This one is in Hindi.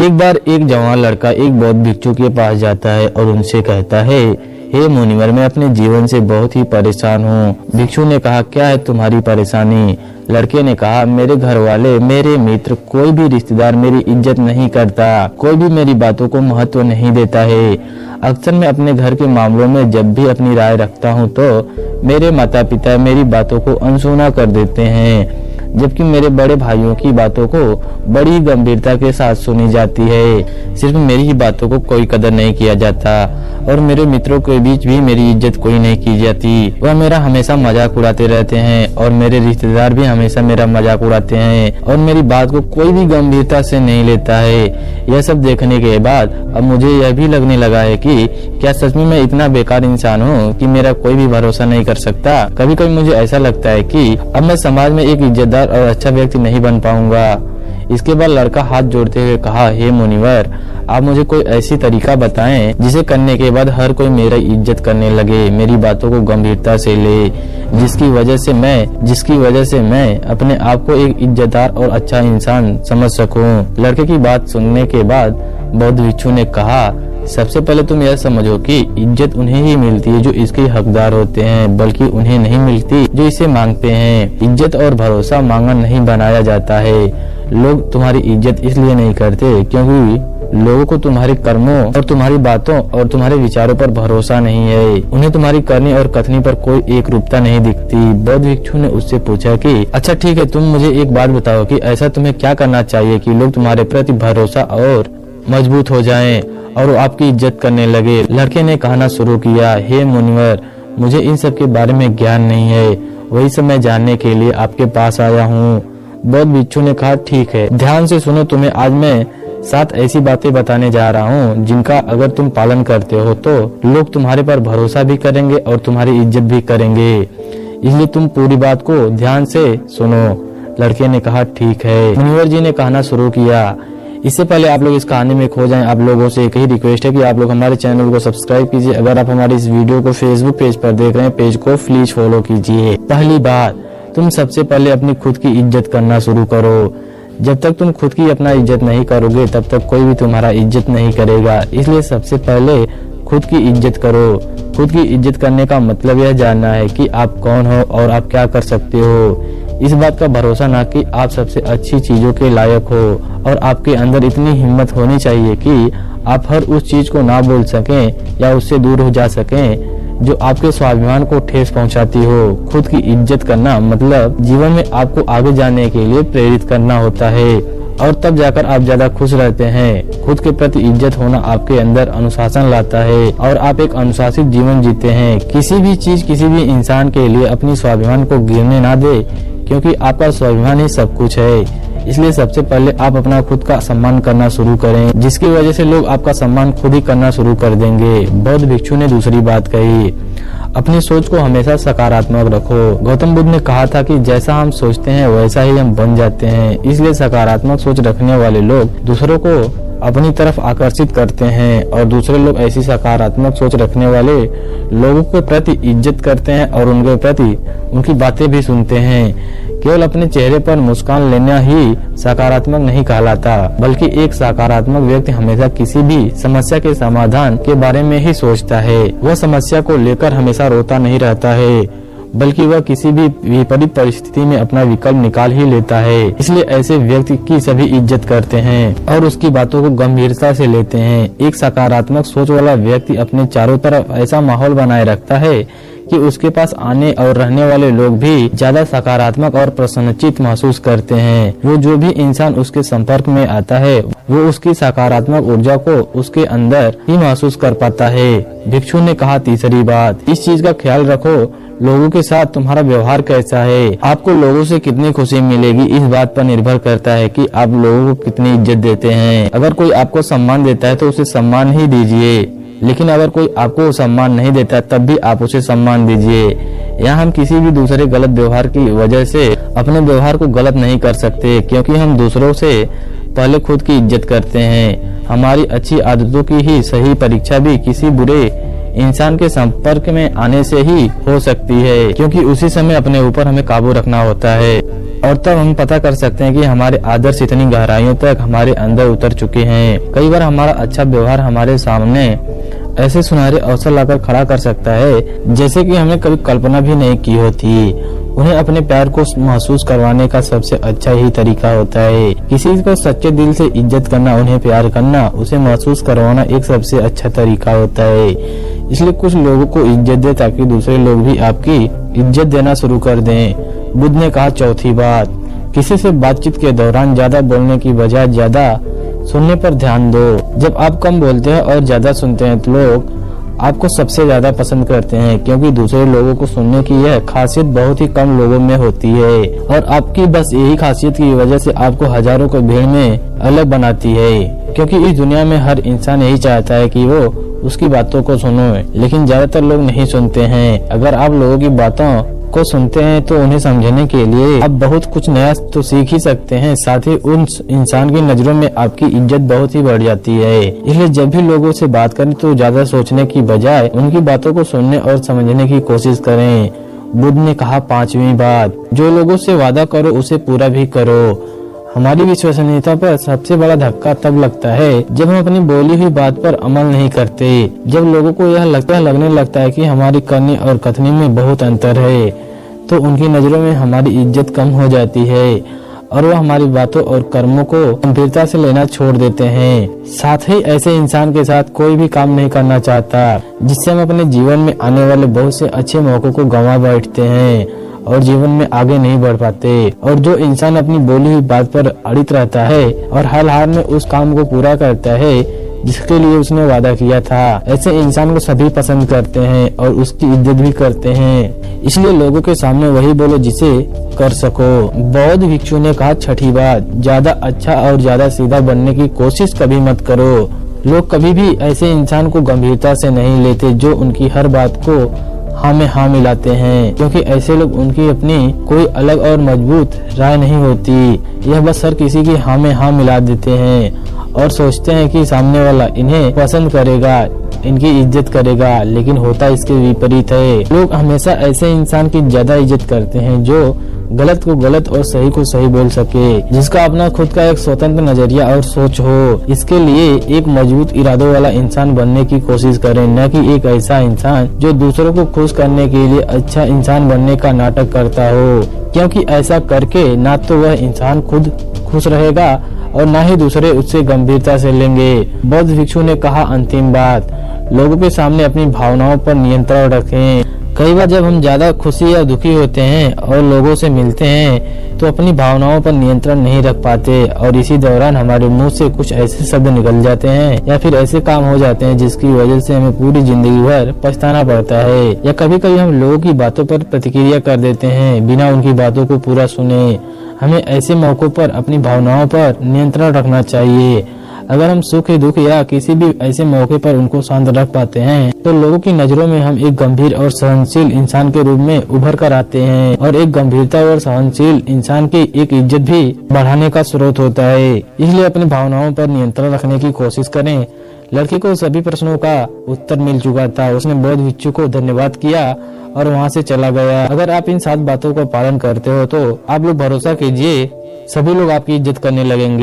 एक बार एक जवान लड़का एक बौद्ध भिक्षु के पास जाता है और उनसे कहता है, हे मुनिवर, मैं अपने जीवन से बहुत ही परेशान हूँ। भिक्षु ने कहा, क्या है तुम्हारी परेशानी? लड़के ने कहा, मेरे घर वाले, मेरे मित्र, कोई भी रिश्तेदार मेरी इज्जत नहीं करता, कोई भी मेरी बातों को महत्व नहीं देता है। अक्सर मैं अपने घर के मामलों में जब भी अपनी राय रखता हूँ तो मेरे माता पिता मेरी बातों को अनसुना कर देते हैं, जबकि मेरे बड़े भाइयों की बातों को बड़ी गंभीरता के साथ सुनी जाती है। सिर्फ मेरी ही बातों को कोई कदर नहीं किया जाता और मेरे मित्रों के बीच भी मेरी इज्जत कोई नहीं की जाती। वह मेरा हमेशा मजाक उड़ाते रहते हैं और मेरे रिश्तेदार भी हमेशा मेरा मजाक उड़ाते हैं और मेरी बात को कोई भी गंभीरता से नहीं लेता है। यह सब देखने के बाद अब मुझे यह भी लगने लगा है कि क्या सच में मैं इतना बेकार इंसान हूँ कि मेरा कोई भी भरोसा नहीं कर सकता। कभी कभी मुझे ऐसा लगता है कि अब मैं समाज में एक इज्जतदार और अच्छा व्यक्ति नहीं बन पाऊंगा। इसके बाद लड़का हाथ जोड़ते हुए कहा, हे मुनिवर, आप मुझे कोई ऐसी तरीका बताएं जिसे करने के बाद हर कोई मेरी इज्जत करने लगे, मेरी बातों को गंभीरता से ले, जिसकी वजह से मैं अपने आप को एक इज्जतदार और अच्छा इंसान समझ सकूं। लड़के की बात सुनने के बाद बौद्ध भिक्षु ने कहा, सबसे पहले तुम यह समझो कि इज्जत उन्हें ही मिलती है जो इसके हकदार होते हैं, बल्कि उन्हें नहीं मिलती जो इसे मांगते हैं। इज्जत और भरोसा मांगा नहीं बनाया जाता है। लोग तुम्हारी इज्जत इसलिए नहीं करते क्योंकि लोगों को तुम्हारे कर्मों और तुम्हारी बातों और तुम्हारे विचारों पर भरोसा नहीं है। उन्हें तुम्हारी करनी और कथनी पर कोई एक रूपता नहीं दिखती। बौद्ध भिक्षु ने उससे पूछा कि अच्छा ठीक है, तुम मुझे एक बात बताओ कि ऐसा तुम्हें क्या करना चाहिए कि लोग तुम्हारे प्रति भरोसा और मजबूत हो जाएं और वो आपकी इज्जत करने लगे। लड़के ने कहना शुरू किया, हे मुनिवर, मुझे इन सब के बारे में ज्ञान नहीं है, वही सब मैं जानने के लिए आपके पास आया हूँ। बौद्ध भिक्षु ने कहा, ठीक है, ध्यान से सुनो, तुम्हें आज मैं 7 ऐसी बातें बताने जा रहा हूँ जिनका अगर तुम पालन करते हो तो लोग तुम्हारे पर भरोसा भी करेंगे और तुम्हारी इज्जत भी करेंगे, इसलिए तुम पूरी बात को ध्यान से सुनो। लड़के ने कहा, ठीक है। मुनिवर जी ने कहना शुरू किया, इससे पहले आप लोग इस कहानी में खो जाएं, आप लोगों से एक ही रिक्वेस्ट है कि आप लोग हमारे चैनल को सब्सक्राइब कीजिए। अगर आप हमारी इस वीडियो को फेसबुक पेज पर देख रहे हैं, पेज को प्लीज फॉलो कीजिए। पहली बात, तुम सबसे पहले अपनी खुद की इज्जत करना शुरू करो। जब तक तुम खुद की अपना इज्जत नहीं करोगे तब तक कोई भी तुम्हारा इज्जत नहीं करेगा। इसलिए सबसे पहले खुद की इज्जत करो। खुद की इज्जत करने का मतलब यह जानना है कि आप कौन हो और आप क्या कर सकते हो। इस बात का भरोसा ना कि आप सबसे अच्छी चीजों के लायक हो और आपके अंदर इतनी हिम्मत होनी चाहिए कि आप हर उस चीज को ना बोल सकें या उससे दूर हो जा सकें जो आपके स्वाभिमान को ठेस पहुंचाती हो। खुद की इज्जत करना मतलब जीवन में आपको आगे जाने के लिए प्रेरित करना होता है और तब जाकर आप ज्यादा खुश रहते हैं। खुद के प्रति इज्जत होना आपके अंदर अनुशासन लाता है और आप एक अनुशासित जीवन जीते हैं। किसी भी चीज किसी भी इंसान के लिए अपनी स्वाभिमान को गिरने ना दे, क्योंकि आपका स्वाभिमान ही सब कुछ है। इसलिए सबसे पहले आप अपना खुद का सम्मान करना शुरू करें, जिसकी वजह से लोग आपका सम्मान खुद ही करना शुरू कर देंगे। बौद्ध भिक्षु ने दूसरी बात कही, अपनी सोच को हमेशा सकारात्मक रखो। गौतम बुद्ध ने कहा था कि जैसा हम सोचते हैं वैसा ही हम बन जाते हैं। इसलिए सकारात्मक सोच रखने वाले लोग दूसरों को अपनी तरफ आकर्षित करते हैं और दूसरे लोग ऐसी सकारात्मक सोच रखने वाले लोगों के प्रति इज्जत करते हैं और उनके प्रति उनकी बातें भी सुनते हैं। केवल अपने चेहरे पर मुस्कान लेना ही सकारात्मक नहीं कहलाता, बल्कि एक सकारात्मक व्यक्ति हमेशा किसी भी समस्या के समाधान के बारे में ही सोचता है। वह समस्या को लेकर हमेशा रोता नहीं रहता है, बल्कि वह किसी भी विपरीत परिस्थिति में अपना विकल्प निकाल ही लेता है। इसलिए ऐसे व्यक्ति की सभी इज्जत करते हैं और उसकी बातों को गंभीरता से लेते हैं। एक सकारात्मक सोच वाला व्यक्ति अपने चारों तरफ ऐसा माहौल बनाए रखता है कि उसके पास आने और रहने वाले लोग भी ज्यादा सकारात्मक और प्रसन्नचित महसूस करते हैं। वो जो भी इंसान उसके संपर्क में आता है वो उसकी सकारात्मक ऊर्जा को उसके अंदर ही महसूस कर पाता है। भिक्षु ने कहा, तीसरी बात, इस चीज का ख्याल रखो, लोगों के साथ तुम्हारा व्यवहार कैसा है। आपको लोगों से कितनी खुशी मिलेगी इस बात पर निर्भर करता है कि आप लोगों को कितनी इज्जत देते हैं। अगर कोई आपको सम्मान देता है तो उसे सम्मान ही दीजिए, लेकिन अगर कोई आपको सम्मान नहीं देता तब भी आप उसे सम्मान दीजिए। यहाँ हम किसी भी दूसरे गलत व्यवहार की वजह से अपने व्यवहार को गलत नहीं कर सकते, क्योंकि हम दूसरों से पहले खुद की इज्जत करते हैं। हमारी अच्छी आदतों की ही सही परीक्षा भी किसी बुरे इंसान के संपर्क में आने से ही हो सकती है, क्योंकि उसी समय अपने ऊपर हमें काबू रखना होता है। और तब हम पता कर सकते हैं कि हमारे आदर्श इतनी गहराइयों तक हमारे अंदर उतर चुके हैं। कई बार हमारा अच्छा व्यवहार हमारे सामने ऐसे सुनहरे अवसर लाकर खड़ा कर सकता है जैसे कि हमने कभी कल्पना भी नहीं की होती। उन्हें अपने प्यार को महसूस करवाने का सबसे अच्छा ही तरीका होता है। किसी को सच्चे दिल से इज्जत करना, उन्हें प्यार करना, उसे महसूस करवाना एक सबसे अच्छा तरीका होता है। इसलिए कुछ लोगों को इज्जत दे ताकि दूसरे लोग भी आपकी इज्जत देना शुरू कर दें। बुद्ध ने कहा चौथी बात, किसी से बातचीत के दौरान ज्यादा बोलने की बजाय ज्यादा सुनने पर ध्यान दो। जब आप कम बोलते हैं और ज्यादा सुनते हैं तो लोग आपको सबसे ज्यादा पसंद करते हैं, क्योंकि दूसरे लोगों को सुनने की यह खासियत बहुत ही कम लोगों में होती है और आपकी बस यही खासियत की वजह से आपको हजारों को भीड़ में अलग बनाती है। क्योंकि इस दुनिया में हर इंसान यही चाहता है कि वो उसकी बातों को सुनो, लेकिन ज्यादातर लोग नहीं सुनते हैं। अगर आप लोगों की बातों को सुनते हैं तो उन्हें समझने के लिए आप बहुत कुछ नया तो सीख ही सकते हैं, साथ ही उन इंसान की नजरों में आपकी इज्जत बहुत ही बढ़ जाती है। इसलिए जब भी लोगों से बात करें तो ज्यादा सोचने की बजाय उनकी बातों को सुनने और समझने की कोशिश करें। बुद्ध ने कहा पांचवी बात, जो लोगों से वादा करो उसे पूरा भी करो। हमारी विश्वसनीयता पर सबसे बड़ा धक्का तब लगता है जब हम अपनी बोली हुई बात पर अमल नहीं करते। जब लोगों को यह लगने लगता है कि हमारी करनी और कथनी में बहुत अंतर है, तो उनकी नजरों में हमारी इज्जत कम हो जाती है और वो हमारी बातों और कर्मों को गंभीरता से लेना छोड़ देते हैं। साथ ही ऐसे इंसान के साथ कोई भी काम नहीं करना चाहता, जिससे हम अपने जीवन में आने वाले बहुत से अच्छे मौकों को गंवा बैठते हैं और जीवन में आगे नहीं बढ़ पाते। और जो इंसान अपनी बोली हुई बात पर अड़ित रहता है और हर हाल में उस काम को पूरा करता है जिसके लिए उसने वादा किया था, ऐसे इंसान को सभी पसंद करते हैं और उसकी इज्जत भी करते हैं। इसलिए लोगों के सामने वही बोलो जिसे कर सको। बौद्ध भिक्षु ने कहा छठी बात, ज्यादा अच्छा और ज्यादा सीधा बनने की कोशिश कभी मत करो। लोग कभी भी ऐसे इंसान को गंभीरता से नहीं लेते जो उनकी हर बात को हाँ में हाँ मिलाते हैं, क्योंकि ऐसे लोग उनकी अपनी कोई अलग और मजबूत राय नहीं होती। यह बस हर किसी की हाँ में हाँ मिला देते हैं और सोचते हैं कि सामने वाला इन्हें पसंद करेगा, इनकी इज्जत करेगा, लेकिन होता इसके विपरीत है। लोग हमेशा ऐसे इंसान की ज्यादा इज्जत करते हैं जो गलत को गलत और सही को सही बोल सके, जिसका अपना खुद का एक स्वतंत्र नजरिया और सोच हो। इसके लिए एक मजबूत इरादों वाला इंसान बनने की कोशिश करें, न कि एक ऐसा इंसान जो दूसरों को खुश करने के लिए अच्छा इंसान बनने का नाटक करता हो, क्योंकि ऐसा करके ना तो वह इंसान खुद खुश रहेगा और ना ही दूसरे उससे गंभीरता से लेंगे। बौद्ध भिक्षु ने कहा अंतिम बात, लोगों के सामने अपनी भावनाओं पर नियंत्रण रखें। कई बार जब हम ज्यादा खुशी या दुखी होते हैं और लोगों से मिलते हैं तो अपनी भावनाओं पर नियंत्रण नहीं रख पाते और इसी दौरान हमारे मुंह से कुछ ऐसे शब्द निकल जाते हैं या फिर ऐसे काम हो जाते हैं जिसकी वजह से हमें पूरी जिंदगी भर पछताना पड़ता है। या कभी कभी हम लोगों की बातों पर प्रतिक्रिया कर देते हैं बिना उनकी बातों को पूरा सुने। हमें ऐसे मौकों पर अपनी भावनाओं पर नियंत्रण रखना चाहिए। अगर हम सुख दुख या किसी भी ऐसे मौके पर उनको शांत रख पाते हैं तो लोगों की नजरों में हम एक गंभीर और सहनशील इंसान के रूप में उभर कर आते हैं और एक गंभीरता और सहनशील इंसान की एक इज्जत भी बढ़ाने का स्रोत होता है। इसलिए अपनी भावनाओं पर नियंत्रण रखने की कोशिश करें। लड़की को सभी प्रश्नों का उत्तर मिल चुका था। उसने बौद्ध भिक्षु को धन्यवाद किया और वहाँ से चला गया। अगर आप इन 7 बातों का पालन करते हो तो आप लोग भरोसा कीजिए सभी लोग आपकी इज्जत करने लगेंगे।